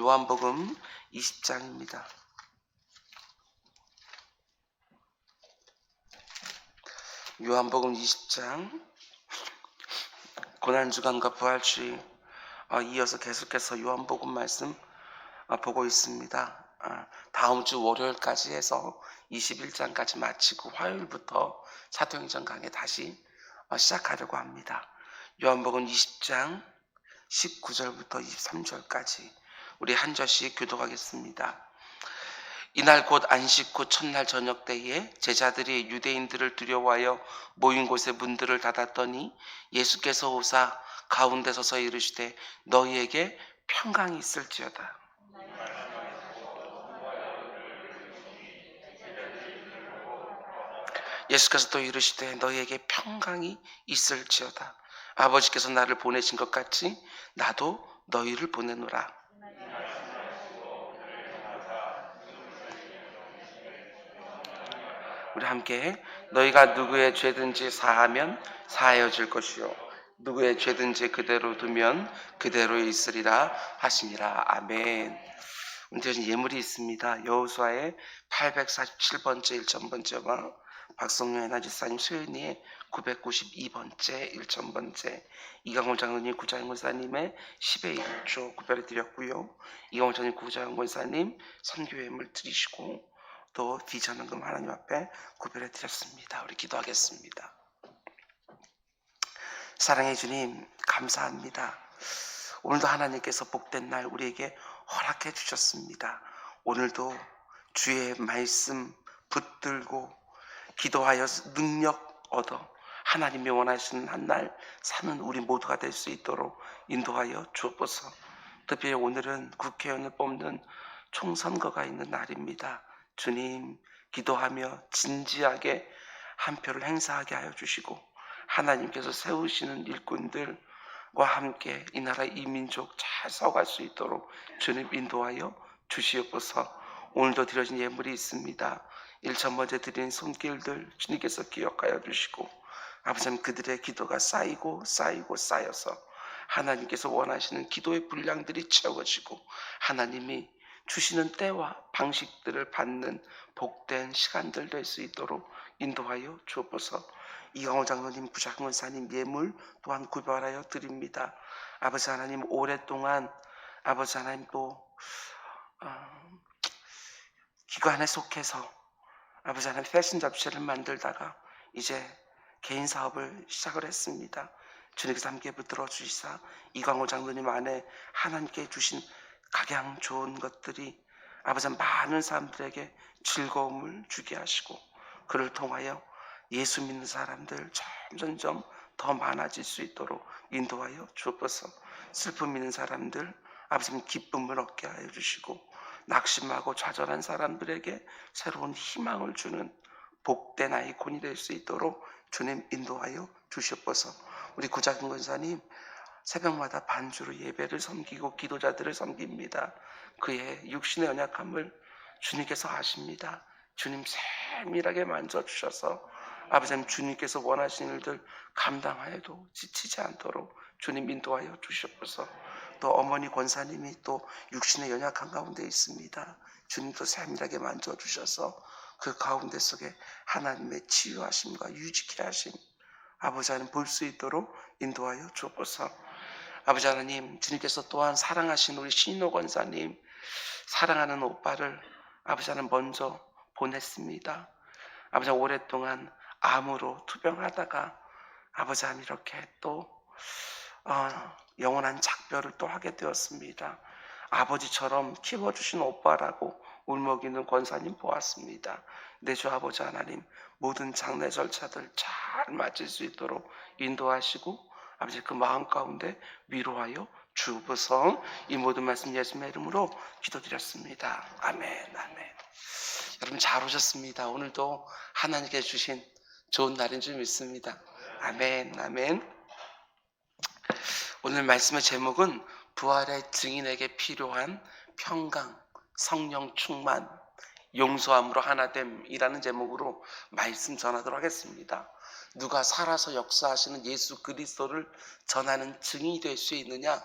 요한복음 20장입니다. 요한복음 20장 고난주간과 부활주의 이어서 계속해서 요한복음 말씀 보고 있습니다. 다음 주 월요일까지 해서 21장까지 마치고 화요일부터 사도행전 강해 다시 시작하려고 합니다. 요한복음 20장 19절부터 23절까지 우리 한 절씩 교독하겠습니다. 이날 곧 안식 후 첫날 저녁 때에 제자들이 유대인들을 두려워하여 모인 곳에 문들을 닫았더니 예수께서 오사 가운데 서서 이르시되 너희에게 평강이 있을지어다. 예수께서 또 이르시되 너희에게 평강이 있을지어다. 아버지께서 나를 보내신 것 같이 나도 너희를 보내노라. 우리 함께 너희가 누구의 죄든지 사하면 사하여질 것이요 누구의 죄든지 그대로 두면 그대로 있으리라 하시니라. 아멘. 오늘 예물이 있습니다. 여호수아의 847번째 1,000번째와 박성룡 에나지사님 소연이의 992번째 1,000번째, 이강호 장로님 구자연권사님의 10의 1조 구별해 드렸고요. 이강호 장로님 구자연권사님 선교예물 드리시고 또 비전헌금 하나님 앞에 구별해 드렸습니다. 우리 기도하겠습니다. 사랑해 주님, 감사합니다. 오늘도 하나님께서 복된 날 우리에게 허락해 주셨습니다. 오늘도 주의 말씀 붙들고 기도하여 능력 얻어 하나님이 원하시는 한 날 사는 우리 모두가 될 수 있도록 인도하여 주옵소서. 특별히 오늘은 국회의원을 뽑는 총선거가 있는 날입니다. 주님, 기도하며 진지하게 한 표를 행사하게 하여 주시고 하나님께서 세우시는 일꾼들과 함께 이 나라 이 민족 잘 서갈 수 있도록 주님 인도하여 주시옵소서. 오늘도 드려진 예물이 있습니다. 1,000번째 드린 손길들 주님께서 기억하여 주시고 아버지 그들의 기도가 쌓이고 쌓여서 하나님께서 원하시는 기도의 분량들이 채워지고 하나님이 주시는 때와 방식들을 받는 복된 시간들 될 수 있도록 인도하여 주옵소서. 이강호 장로님 부장권사님 예물 또한 구별하여 드립니다. 아버지 하나님 오랫동안 아버지 하나님 또 기관에 속해서 아버지 하나님 패션 잡지를 만들다가 이제 개인 사업을 시작을 했습니다. 주님께서 함께 붙들어 주시사 이광호 장로님 안에 하나님께 주신 각양 좋은 것들이 아버지 많은 사람들에게 즐거움을 주게 하시고 그를 통하여 예수 믿는 사람들 점점점 더 많아질 수 있도록 인도하여 주옵소서. 슬픔 있는 사람들 아버지님 기쁨을 얻게 하여 주시고 낙심하고 좌절한 사람들에게 새로운 희망을 주는 복된 아이콘이 될 수 있도록 주님 인도하여 주시옵소서. 우리 구자근 권사님 새벽마다 반주로 예배를 섬기고 기도자들을 섬깁니다. 그의 육신의 연약함을 주님께서 아십니다. 주님 세밀하게 만져주셔서 아버지 주님께서 원하시는 일들 감당하여도 지치지 않도록 주님 인도하여 주시옵소서. 또 어머니 권사님이 또 육신의 연약한 가운데 있습니다. 주님도 세밀하게 만져주셔서 그 가운데 속에 하나님의 치유하심과 유지케 하심 아버지 하나님 볼 수 있도록 인도하여 주옵소서. 아버지 하나님 주님께서 또한 사랑하신 우리 신인호 권사님 사랑하는 오빠를 아버지 하나님 먼저 보냈습니다. 아버지 오랫동안 암으로 투병하다가 아버지 하나님 이렇게 또 영원한 작별을 또 하게 되었습니다. 아버지처럼 키워주신 오빠라고 울먹이는 권사님 보았습니다. 내 주 아버지 하나님 모든 장례 절차들 잘 마칠 수 있도록 인도하시고 아버지 그 마음 가운데 위로하여 주옵소서. 이 모든 말씀 예수님의 이름으로 기도드렸습니다. 아멘. 아멘. 여러분 잘 오셨습니다. 오늘도 하나님께 주신 좋은 날인 줄 믿습니다. 아멘. 아멘. 오늘 말씀의 제목은 부활의 증인에게 필요한 평강, 성령 충만, 용서함으로 하나됨이라는 제목으로 말씀 전하도록 하겠습니다. 누가 살아서 역사하시는 예수 그리스도를 전하는 증인이 될 수 있느냐?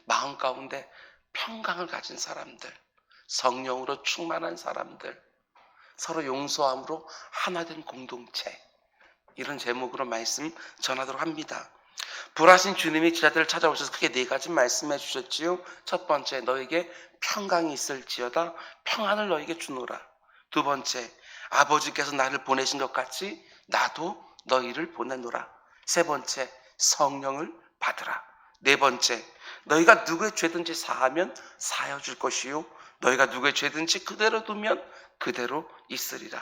마음 가운데 평강을 가진 사람들, 성령으로 충만한 사람들, 서로 용서함으로 하나된 공동체, 이런 제목으로 말씀 전하도록 합니다. 부활하신 주님이 제자들을 찾아오셔서 크게 네 가지 말씀해 주셨지요. 첫 번째, 너에게 평강이 있을지어다 평안을 너에게 주노라. 두 번째, 아버지께서 나를 보내신 것 같이 나도 너희를 보내노라. 세 번째, 성령을 받으라. 네 번째, 너희가 누구의 죄든지 사하면 사하여 줄 것이요 너희가 누구의 죄든지 그대로 두면 그대로 있으리라.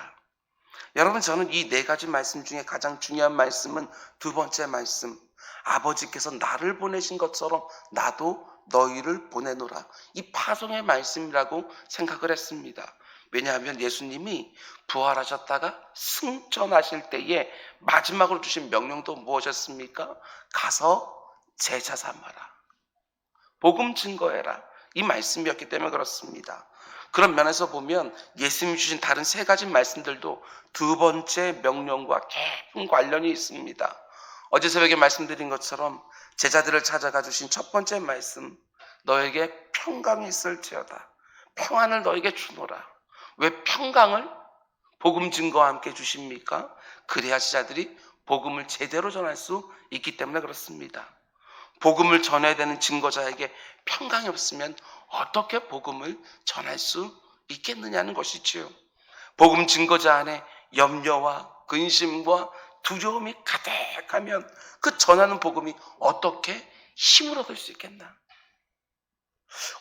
여러분, 저는 이 네 가지 말씀 중에 가장 중요한 말씀은 두 번째 말씀, 아버지께서 나를 보내신 것처럼 나도 너희를 보내노라. 이 파송의 말씀이라고 생각을 했습니다. 왜냐하면 예수님이 부활하셨다가 승천하실 때에 마지막으로 주신 명령도 무엇이었습니까? 가서 제자 삼아라. 복음 증거해라. 이 말씀이었기 때문에 그렇습니다. 그런 면에서 보면 예수님이 주신 다른 세 가지 말씀들도 두 번째 명령과 깊은 관련이 있습니다. 어제 새벽에 말씀드린 것처럼 제자들을 찾아가 주신 첫 번째 말씀, 너에게 평강이 있을지어다 평안을 너에게 주노라. 왜 평강을 복음 증거와 함께 주십니까? 그래야 제자들이 복음을 제대로 전할 수 있기 때문에 그렇습니다. 복음을 전해야 되는 증거자에게 평강이 없으면 어떻게 복음을 전할 수 있겠느냐는 것이지요. 복음 증거자 안에 염려와 근심과 두려움이 가득하면 그 전하는 복음이 어떻게 힘을 얻을 수 있겠나?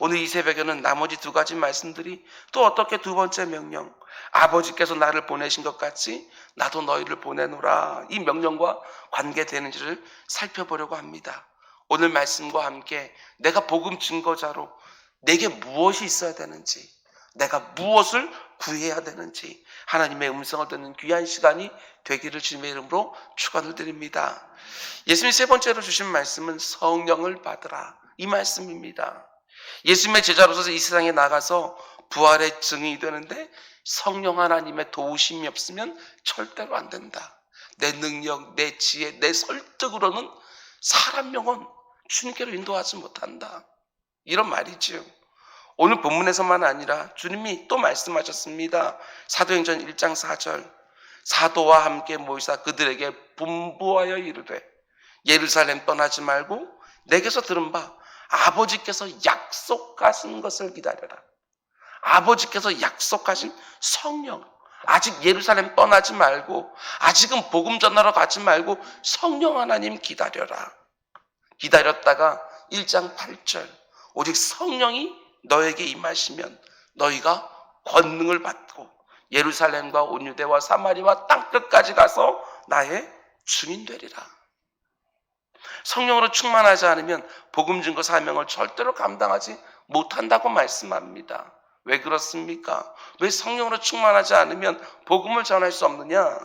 오늘 이 새벽에는 나머지 두 가지 말씀들이 또 어떻게 두 번째 명령, 아버지께서 나를 보내신 것 같이 나도 너희를 보내노라, 이 명령과 관계되는지를 살펴보려고 합니다. 오늘 말씀과 함께 내가 복음 증거자로 내게 무엇이 있어야 되는지, 내가 무엇을 구해야 되는지 하나님의 음성을 듣는 귀한 시간이 되기를 주님의 이름으로 축원을 드립니다. 예수님이 세 번째로 주신 말씀은 성령을 받으라, 이 말씀입니다. 예수님의 제자로서 이 세상에 나가서 부활의 증인이 되는데 성령 하나님의 도우심이 없으면 절대로 안 된다. 내 능력, 내 지혜, 내 설득으로는 사람 영혼 주님께로 인도하지 못한다. 이런 말이지요. 오늘 본문에서만 아니라 주님이 또 말씀하셨습니다. 사도행전 1장 4절, 사도와 함께 모이사 그들에게 분부하여 이르되 예루살렘 떠나지 말고 내게서 들은 바 아버지께서 약속하신 것을 기다려라. 아버지께서 약속하신 성령, 아직 예루살렘 떠나지 말고, 아직은 복음 전하러 가지 말고 성령 하나님 기다려라. 기다렸다가 1장 8절, 오직 성령이 너에게 임하시면 너희가 권능을 받고 예루살렘과 온 유대와 사마리와 땅끝까지 가서 나의 증인 되리라. 성령으로 충만하지 않으면 복음 증거 사명을 절대로 감당하지 못한다고 말씀합니다. 왜 그렇습니까? 왜 성령으로 충만하지 않으면 복음을 전할 수 없느냐?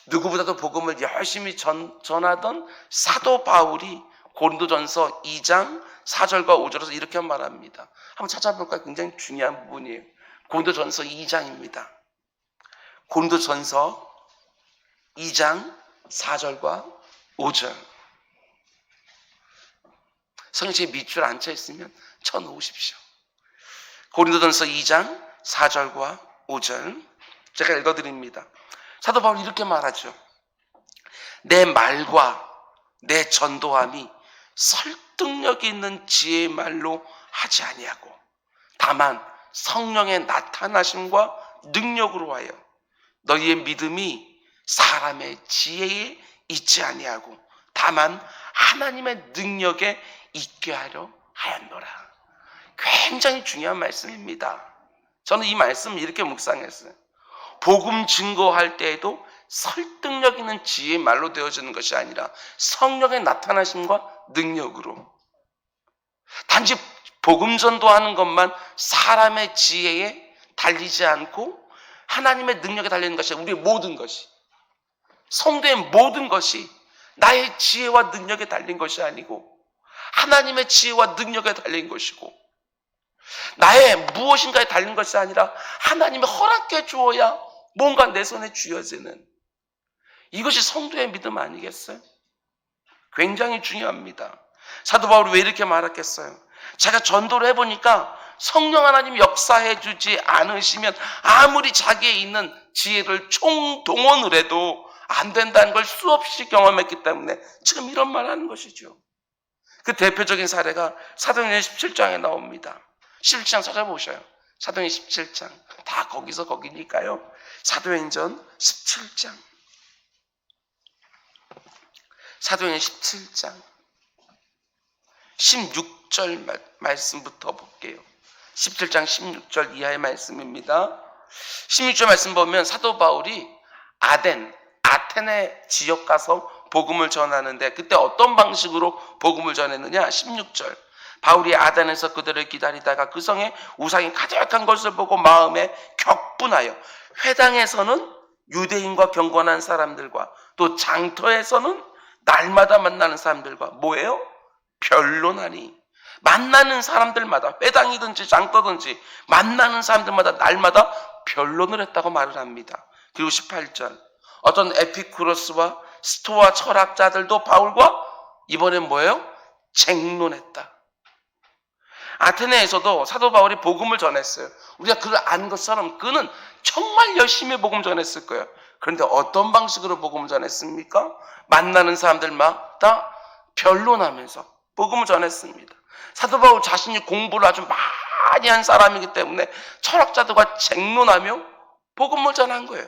누구보다도 복음을 열심히 전하던 사도 바울이 고린도전서 2장 4절과 5절에서 이렇게 말합니다. 한번 찾아볼까요? 굉장히 중요한 부분이에요. 고린도전서 2장입니다. 고린도전서 2장 4절과 5절. 성경책에 밑줄 앉혀 있으면 쳐놓으십시오. 고린도전서 2장 4절과 5절 제가 읽어드립니다. 사도 바울이 이렇게 말하죠. 내 말과 내 전도함이 설득력 있는 지혜의 말로 하지 아니하고 다만 성령의 나타나심과 능력으로 하여 너희의 믿음이 사람의 지혜에 있지 아니하고 다만 하나님의 능력에 있게 하려 하였노라. 굉장히 중요한 말씀입니다. 저는 이 말씀을 이렇게 묵상했어요. 복음 증거할 때에도 설득력 있는 지혜의 말로 되어지는 것이 아니라 성령의 나타나심과 능력으로. 단지 복음 전도하는 것만 사람의 지혜에 달리지 않고 하나님의 능력에 달리는 것이 우리의 모든 것이, 성도의 모든 것이 나의 지혜와 능력에 달린 것이 아니고 하나님의 지혜와 능력에 달린 것이고 나의 무엇인가에 달린 것이 아니라 하나님이 허락해 주어야 뭔가 내 손에 쥐어지는 이것이 성도의 믿음 아니겠어요? 굉장히 중요합니다. 사도 바울이 왜 이렇게 말했겠어요? 제가 전도를 해보니까 성령 하나님 역사해 주지 않으시면 아무리 자기에 있는 지혜를 총동원을 해도 안 된다는 걸 수없이 경험했기 때문에 지금 이런 말 하는 것이죠. 그 대표적인 사례가 사도행전 17장에 나옵니다. 17장 찾아보셔요. 사도행전 17장. 다 거기서 거기니까요. 사도행전 17장. 사도행전 17장. 16절 말씀부터 볼게요. 17장 16절 이하의 말씀입니다. 16절 말씀 보면 사도 바울이 아테네 지역 가서 복음을 전하는데 그때 어떤 방식으로 복음을 전했느냐? 16절. 바울이 아덴에서 그들을 기다리다가 그 성에 우상이 가득한 것을 보고 마음에 격분하여 회당에서는 유대인과 경건한 사람들과 또 장터에서는 날마다 만나는 사람들과 뭐예요? 변론하니. 만나는 사람들마다 회당이든지 장터든지 만나는 사람들마다 날마다 변론을 했다고 말을 합니다. 그리고 18절. 어떤 에피쿠로스와 스토아 철학자들도 바울과 이번엔 뭐예요? 쟁론했다. 아테네에서도 사도 바울이 복음을 전했어요. 우리가 그를 아는 것처럼 그는 정말 열심히 복음 전했을 거예요. 그런데 어떤 방식으로 복음을 전했습니까? 만나는 사람들마다 변론하면서 복음을 전했습니다. 사도 바울 자신이 공부를 아주 많이 한 사람이기 때문에 철학자들과 쟁론하며 복음을 전한 거예요.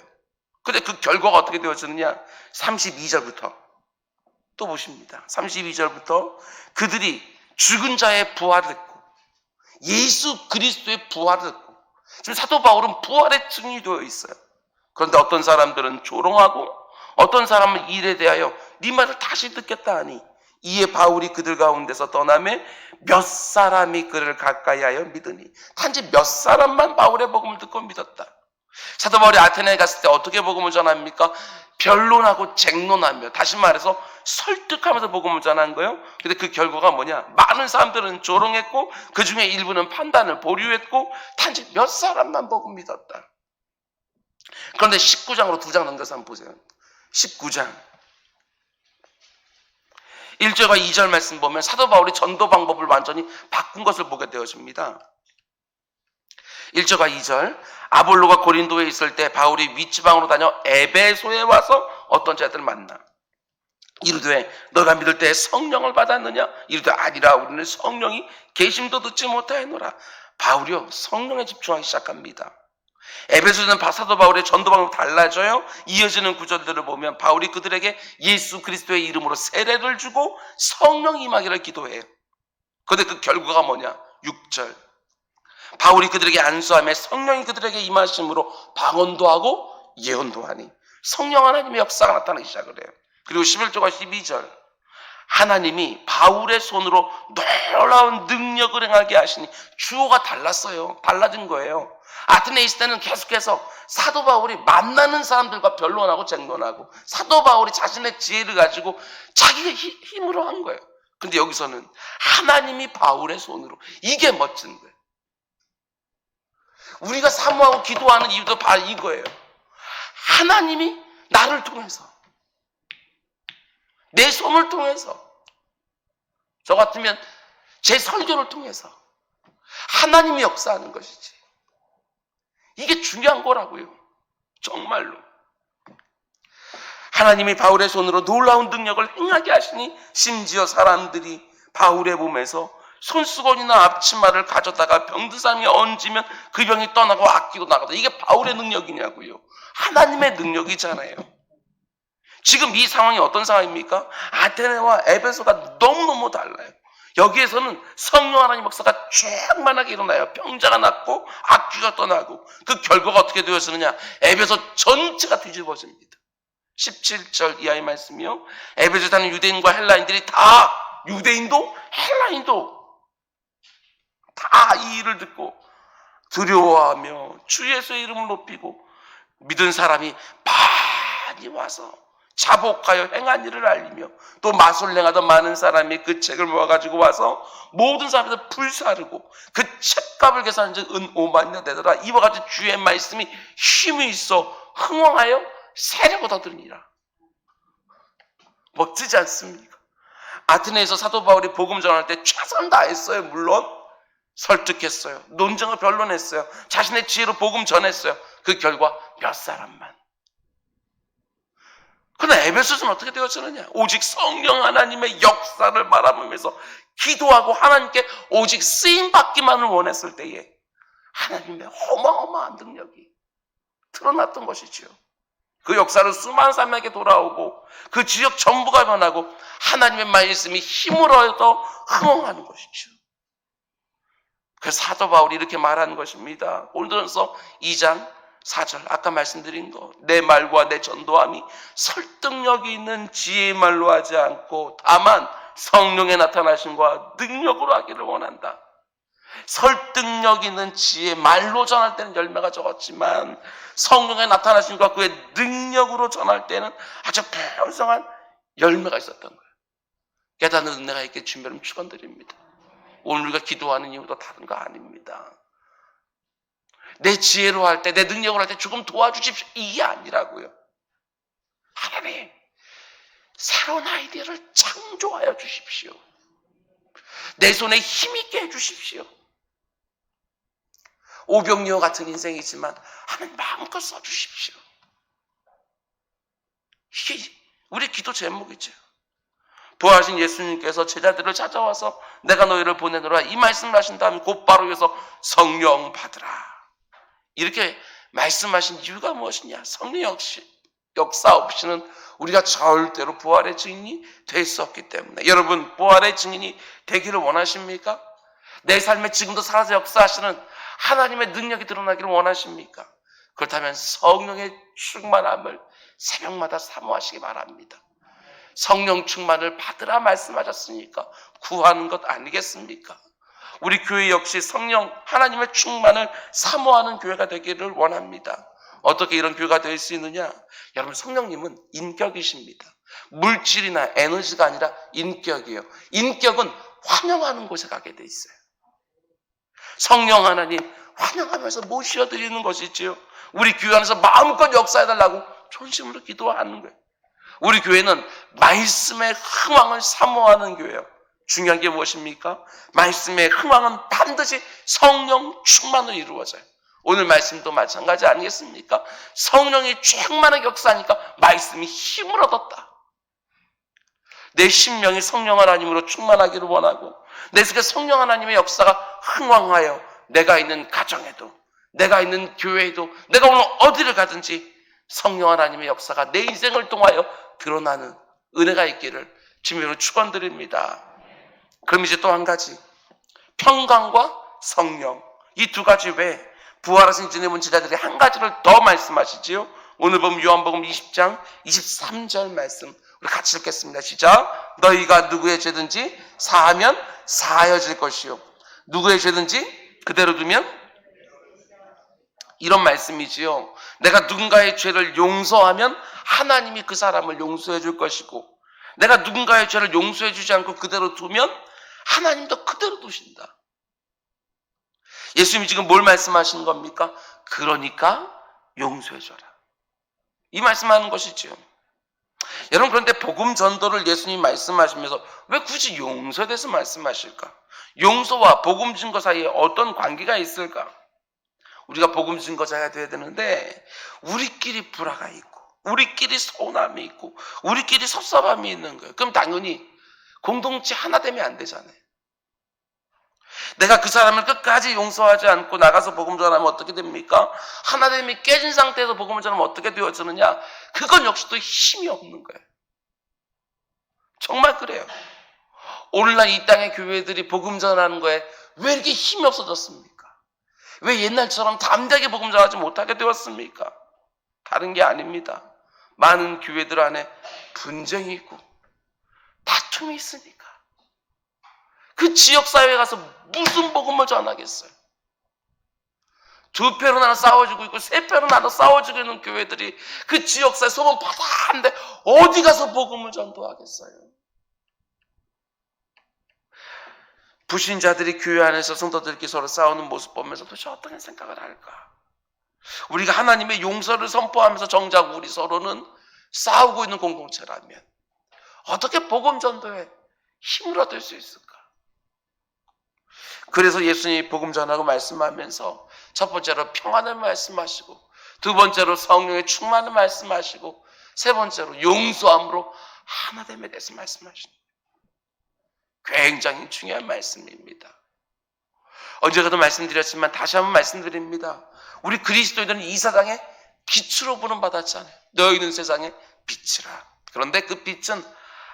근데 그 결과가 어떻게 되어지느냐? 32절부터 또 보십니다. 32절부터 그들이 죽은 자의 부활을 했고 예수 그리스도의 부활을 했고 지금 사도 바울은 부활의 증인이 되어 있어요. 그런데 어떤 사람들은 조롱하고 어떤 사람은 일에 대하여 네 말을 다시 듣겠다 하니 이에 바울이 그들 가운데서 떠나매 몇 사람이 그를 가까이 하여 믿으니 단지 몇 사람만 바울의 복음을 듣고 믿었다. 사도 바울이 아테네에 갔을 때 어떻게 복음을 전합니까? 변론하고 쟁론하며 다시 말해서 설득하면서 복음을 전한 거예요. 근데 그 결과가 뭐냐? 많은 사람들은 조롱했고 그 중에 일부는 판단을 보류했고 단지 몇 사람만 복음 믿었다. 그런데 19장으로 2장 넘겨서 한번 보세요. 19장 1절과 2절 말씀 보면 사도 바울이 전도 방법을 완전히 바꾼 것을 보게 되어집니다. 1절과 2절. 아볼로가 고린도에 있을 때 바울이 윗지방으로 다녀 에베소에 와서 어떤 자들을 만나 이르되 너가 믿을 때 성령을 받았느냐? 이르되 아니라 우리는 성령이 계심도 듣지 못하였노라. 바울이요 성령에 집중하기 시작합니다. 에베소는 사도 바울의 전도 방법이 달라져요. 이어지는 구절들을 보면 바울이 그들에게 예수 그리스도의 이름으로 세례를 주고 성령 임하기를 기도해요. 그런데 그 결과가 뭐냐? 6절. 바울이 그들에게 안수하며 성령이 그들에게 임하심으로 방언도 하고 예언도 하니 성령 하나님의 역사가 나타나기 시작을 해요. 그리고 11절과 12절. 하나님이 바울의 손으로 놀라운 능력을 행하게 하시니 주어가 달랐어요. 달라진 거예요. 아테네에 있을 때는 계속해서 사도 바울이 만나는 사람들과 변론하고 쟁론하고 사도 바울이 자신의 지혜를 가지고 자기가 힘으로 한 거예요. 근데 여기서는 하나님이 바울의 손으로. 이게 멋진 거예요. 우리가 사모하고 기도하는 이유도 바로 이거예요. 하나님이 나를 통해서 내 손을 통해서 저 같으면 제 설교를 통해서 하나님이 역사하는 것이지. 이게 중요한 거라고요. 정말로. 하나님이 바울의 손으로 놀라운 능력을 행하게 하시니 심지어 사람들이 바울의 몸에서 손수건이나 앞치마를 가져다가 병든 사람이 얹으면 그 병이 떠나고 악기도 나가다. 이게 바울의 능력이냐고요. 하나님의 능력이잖아요. 지금 이 상황이 어떤 상황입니까? 아테네와 에베소가 너무너무 달라요. 여기에서는 성령 하나님 역사가 충만하게 일어나요. 병자가 낫고 악귀가 떠나고 그 결과가 어떻게 되었느냐? 에베소 전체가 뒤집어집니다. 17절 이하의 말씀이요. 에베소에 사는 유대인과 헬라인들이 다 유대인도 헬라인도 다 이 일을 듣고 두려워하며 주 예수의 이름을 높이고 믿은 사람이 많이 와서 자복하여 행한 일을 알리며 또 마술을 행하던 많은 사람이 그 책을 모아가지고 와서 모든 사람들 불사르고 그 책값을 계산한 즉 은 5만이나 되더라. 이와 같이 주의 말씀이 힘이 있어 흥왕하여 세례고 더드리니라. 멋지지 않습니까? 아테네에서 사도 바울이 복음 전할 때 최선 다했어요. 물론 설득했어요. 논쟁을 변론했어요. 자신의 지혜로 복음 전했어요. 그 결과 몇 사람만. 그러나 에베소서는 어떻게 되었느냐? 오직 성령 하나님의 역사를 바라보면서 기도하고 하나님께 오직 쓰임받기만을 원했을 때에 하나님의 어마어마한 능력이 드러났던 것이지요. 그 역사를 수많은 사람에게 돌아오고 그 지역 전부가 변하고 하나님의 말씀이 힘을 얻어 흥황하는 것이죠. 그래서 사도 바울이 이렇게 말하는 것입니다. 고린도전서 2장 4절 아까 말씀드린 거, 내 말과 내 전도함이 설득력이 있는 지혜의 말로 하지 않고 다만 성령의 나타나심과 능력으로 하기를 원한다. 설득력 있는 지혜 말로 전할 때는 열매가 적었지만 성령의 나타나심과 그의 능력으로 전할 때는 아주 풍성한 열매가 있었던 거예요. 깨닫는 은혜가 있게 주님을 축원드립니다. 오늘 우리가 기도하는 이유도 다른 거 아닙니다. 내 지혜로 할 때, 내 능력으로 할 때 조금 도와주십시오. 이게 아니라고요. 하나님, 새로운 아이디어를 창조하여 주십시오. 내 손에 힘있게 해주십시오. 오병이어 같은 인생이지만 하나님 마음껏 써주십시오. 이게 우리 기도 제목이죠. 부활하신 예수님께서 제자들을 찾아와서 내가 너희를 보내노라 이 말씀을 하신 다음에 곧바로 이어서 성령 받으라 이렇게 말씀하신 이유가 무엇이냐? 성령 역사 없이는 우리가 절대로 부활의 증인이 될 수 없기 때문에. 여러분, 부활의 증인이 되기를 원하십니까? 내 삶에 지금도 살아서 역사하시는 하나님의 능력이 드러나기를 원하십니까? 그렇다면 성령의 충만함을 새벽마다 사모하시기 바랍니다. 성령 충만을 받으라 말씀하셨으니까 구하는 것 아니겠습니까? 우리 교회 역시 성령 하나님의 충만을 사모하는 교회가 되기를 원합니다. 어떻게 이런 교회가 될 수 있느냐? 여러분, 성령님은 인격이십니다. 물질이나 에너지가 아니라 인격이에요. 인격은 환영하는 곳에 가게 돼 있어요. 성령 하나님 환영하면서 모셔드리는 것이지요. 우리 교회 안에서 마음껏 역사해달라고 전심으로 기도하는 거예요. 우리 교회는 말씀의 흥왕을 사모하는 교회예요. 중요한 게 무엇입니까? 말씀의 흥왕은 반드시 성령 충만으로 이루어져요. 오늘 말씀도 마찬가지 아니겠습니까? 성령이 충만하게 역사하니까 말씀이 힘을 얻었다. 내 심령이 성령 하나님으로 충만하기를 원하고 내 속에 성령 하나님의 역사가 흥왕하여 내가 있는 가정에도 내가 있는 교회에도 내가 오늘 어디를 가든지 성령 하나님의 역사가 내 인생을 통하여 드러나는 은혜가 있기를 주님으로 축원드립니다. 그럼 이제 또 한 가지, 평강과 성령, 이 두 가지 외에 부활하신 주님은 제자들이 한 가지를 더 말씀하시지요. 오늘 보면 요한복음 20장 23절 말씀 우리 같이 읽겠습니다. 시작. 너희가 누구의 죄든지 사하면 사하여질 것이요 누구의 죄든지 그대로 두면, 이런 말씀이지요. 내가 누군가의 죄를 용서하면 하나님이 그 사람을 용서해 줄 것이고 내가 누군가의 죄를 용서해 주지 않고 그대로 두면 하나님도 그대로 두신다. 예수님이 지금 뭘 말씀하시는 겁니까? 그러니까 용서해 줘라. 이 말씀하는 것이지요. 여러분, 그런데 복음 전도를 예수님이 말씀하시면서 왜 굳이 용서에 대해서 말씀하실까? 용서와 복음 증거 사이에 어떤 관계가 있을까? 우리가 복음 증거자가 돼야 되는데 우리끼리 불화가 있고 우리끼리 서운함이 있고 우리끼리 섭섭함이 있는 거예요. 그럼 당연히 공동체 하나 되면 안 되잖아요. 내가 그 사람을 끝까지 용서하지 않고 나가서 복음 전하면 어떻게 됩니까? 하나됨이 깨진 상태에서 복음을 전하면 어떻게 되어지느냐? 그건 역시도 힘이 없는 거예요. 정말 그래요. 오늘날 이 땅의 교회들이 복음 전하는 거에 왜 이렇게 힘이 없어졌습니까? 왜 옛날처럼 담대하게 복음 전하지 못하게 되었습니까? 다른 게 아닙니다. 많은 교회들 안에 분쟁이 있고 다툼이 있으니까. 그 지역사회에 가서 무슨 복음을 전하겠어요? 두 표로 나눠 싸워주고 있고 세 표로 나눠 싸워주고 있는 교회들이 그 지역사회 소문 바다한데 어디 가서 복음을 전도하겠어요? 불신자들이 교회 안에서 성도들끼리 서로 싸우는 모습 보면서 도대체 어떤 생각을 할까? 우리가 하나님의 용서를 선포하면서 정작 우리 서로는 싸우고 있는 공동체라면 어떻게 복음 전도에 힘을 얻을 수 있을까? 그래서 예수님이 복음 전하고 말씀하면서 첫 번째로 평안을 말씀하시고, 두 번째로 성령의 충만을 말씀하시고, 세 번째로 용서함으로 하나됨에 대해서 말씀하십니다. 굉장히 중요한 말씀입니다. 언제가도 말씀드렸지만 다시 한번 말씀드립니다. 우리 그리스도인들은 이 세상에 빛으로 부름받았잖아요. 너희는 세상의 빛이라. 그런데 그 빛은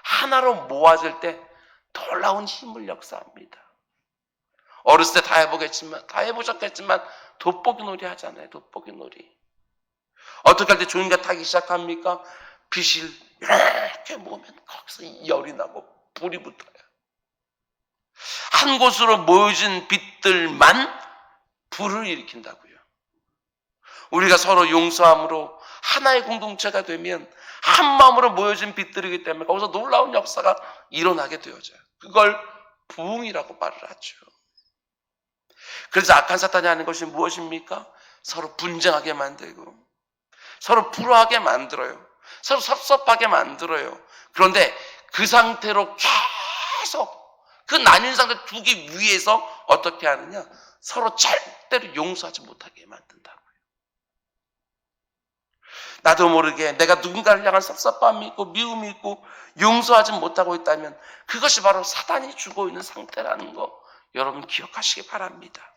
하나로 모아질 때 놀라운 힘을 역사합니다. 어렸을 때 다 해보셨겠지만 돋보기 놀이 하잖아요. 돋보기 놀이. 어떻게 할 때 종이가 타기 시작합니까? 빛을 이렇게 모으면 거기서 열이 나고 불이 붙어요. 한 곳으로 모여진 빛들만 불을 일으킨다고요. 우리가 서로 용서함으로 하나의 공동체가 되면 한 마음으로 모여진 빛들이기 때문에 거기서 놀라운 역사가 일어나게 되어져요. 그걸 부흥이라고 말을 하죠. 그래서 악한 사탄이 하는 것이 무엇입니까? 서로 분쟁하게 만들고, 서로 불화하게 만들어요. 서로 섭섭하게 만들어요. 그런데 그 상태로 계속 그 나뉜 상태 두기 위해서 어떻게 하느냐? 서로 절대로 용서하지 못하게 만든다고요. 나도 모르게 내가 누군가를 향한 섭섭함이 있고 미움이 있고 용서하지 못하고 있다면 그것이 바로 사단이 주고 있는 상태라는 거 여러분 기억하시기 바랍니다.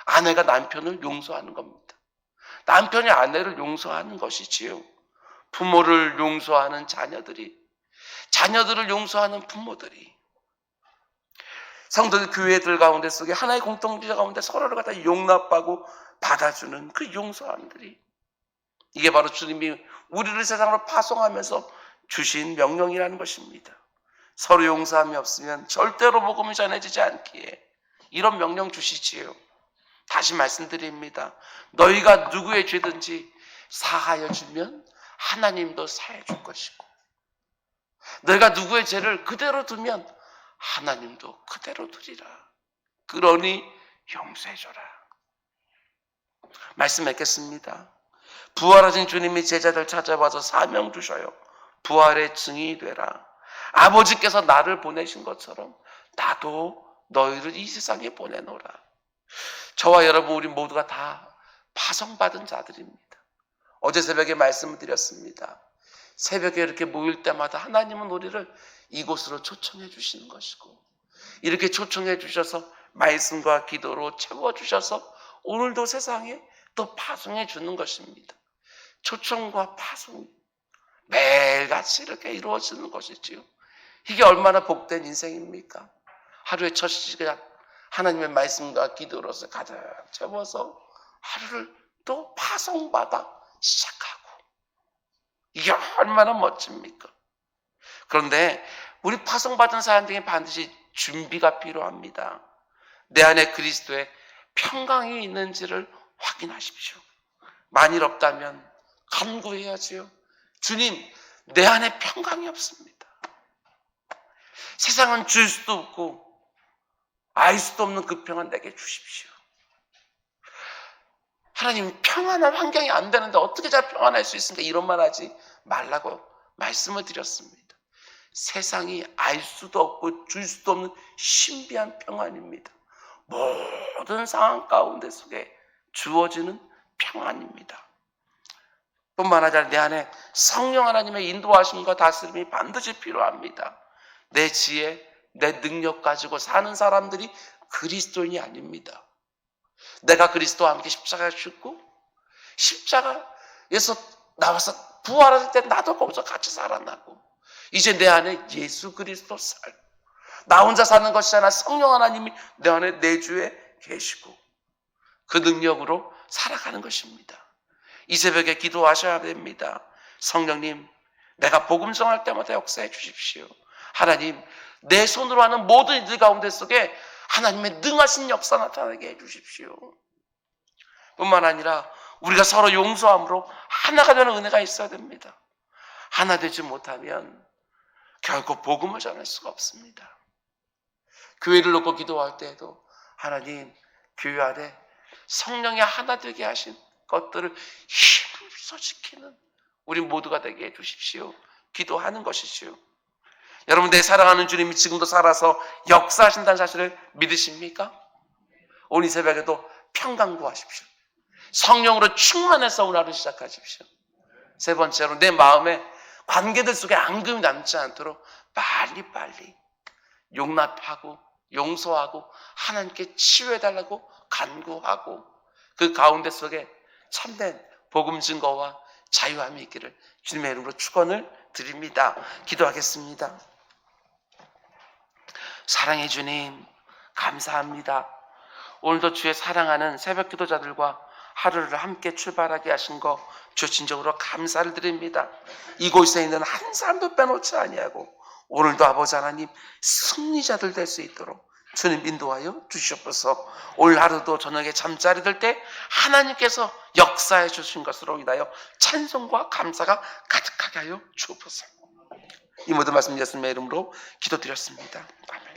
아내가 남편을 용서하는 겁니다. 남편이 아내를 용서하는 것이지요. 부모를 용서하는 자녀들이, 자녀들을 용서하는 부모들이, 성도 교회들 가운데 속에 하나의 공동체 가운데 서로를 갖다 용납하고 받아주는 그 용서함들이, 이게 바로 주님이 우리를 세상으로 파송하면서 주신 명령이라는 것입니다. 서로 용서함이 없으면 절대로 복음이 전해지지 않기에 이런 명령 주시지요. 다시 말씀드립니다. 너희가 누구의 죄든지 사하여 주면 하나님도 사해 줄 것이고, 너희가 누구의 죄를 그대로 두면 하나님도 그대로 두리라. 그러니 용서해 줘라. 말씀 맺겠습니다. 부활하신 주님이 제자들 찾아와서 사명 주셔요. 부활의 증인이 되라. 아버지께서 나를 보내신 것처럼 나도 너희를 이 세상에 보내노라. 저와 여러분 우리 모두가 다 파송받은 자들입니다. 어제 새벽에 말씀을 드렸습니다. 새벽에 이렇게 모일 때마다 하나님은 우리를 이곳으로 초청해 주시는 것이고, 이렇게 초청해 주셔서 말씀과 기도로 채워주셔서 오늘도 세상에 또 파송해 주는 것입니다. 초청과 파송이 매일같이 이렇게 이루어지는 것이지요. 이게 얼마나 복된 인생입니까? 하루의 첫 시간 하나님의 말씀과 기도로서 가득 채워서 하루를 또 파송받아 시작하고, 이게 얼마나 멋집니까? 그런데 우리 파송받은 사람들에게 반드시 준비가 필요합니다. 내 안에 그리스도의 평강이 있는지를 확인하십시오. 만일 없다면 간구해야지요. 주님, 내 안에 평강이 없습니다. 세상은 줄 수도 없고 알 수도 없는 그 평안 내게 주십시오. 하나님, 평안한 환경이 안 되는데 어떻게 잘 평안할 수 있습니까? 이런 말 하지 말라고 말씀을 드렸습니다. 세상이 알 수도 없고 줄 수도 없는 신비한 평안입니다. 모든 상황 가운데 속에 주어지는 평안입니다. 뿐만 아니라 내 안에 성령 하나님의 인도하심과 다스림이 반드시 필요합니다. 내 지혜, 내 능력 가지고 사는 사람들이 그리스도인이 아닙니다. 내가 그리스도와 함께 십자가에 죽고 십자가에서 나와서 부활할 때 나도 거기서 같이 살아나고, 이제 내 안에 예수 그리스도 살고, 나 혼자 사는 것이 아니라 성령 하나님이 내 안에 내주에 계시고 그 능력으로 살아가는 것입니다. 이 새벽에 기도하셔야 됩니다. 성령님, 내가 복음 전할 때마다 역사해 주십시오. 하나님, 내 손으로 하는 모든 일들 가운데 속에 하나님의 능하신 역사 나타나게 해주십시오. 뿐만 아니라 우리가 서로 용서함으로 하나가 되는 은혜가 있어야 됩니다. 하나 되지 못하면 결코 복음을 전할 수가 없습니다. 교회를 놓고 기도할 때에도 하나님, 교회 안에 성령이 하나 되게 하신 것들을 힘써 지키는 우리 모두가 되게 해주십시오. 기도하는 것이지요. 여러분, 내 사랑하는 주님이 지금도 살아서 역사하신다는 사실을 믿으십니까? 오늘 이 새벽에도 평강 구하십시오. 성령으로 충만해서 오늘 하루 시작하십시오. 세 번째로, 내 마음에 관계들 속에 앙금이 남지 않도록 빨리빨리 용납하고 용서하고 하나님께 치유해달라고 간구하고 그 가운데 속에 참된 복음 증거와 자유함이 있기를 주님의 이름으로 축원을 드립니다. 기도하겠습니다. 사랑해 주님, 감사합니다. 오늘도 주의 사랑하는 새벽 기도자들과 하루를 함께 출발하게 하신 거 주 진정으로 감사를 드립니다. 이곳에 있는 한 사람도 빼놓지 아니하고 오늘도 아버지 하나님 승리자들 될 수 있도록 주님 인도하여 주시옵소서. 오늘 하루도 저녁에 잠자리 들 때 하나님께서 역사해 주신 것으로 인하여 찬송과 감사가 가득하게 하여 주옵소서. 이 모든 말씀 예수님의 이름으로 기도드렸습니다. 아멘.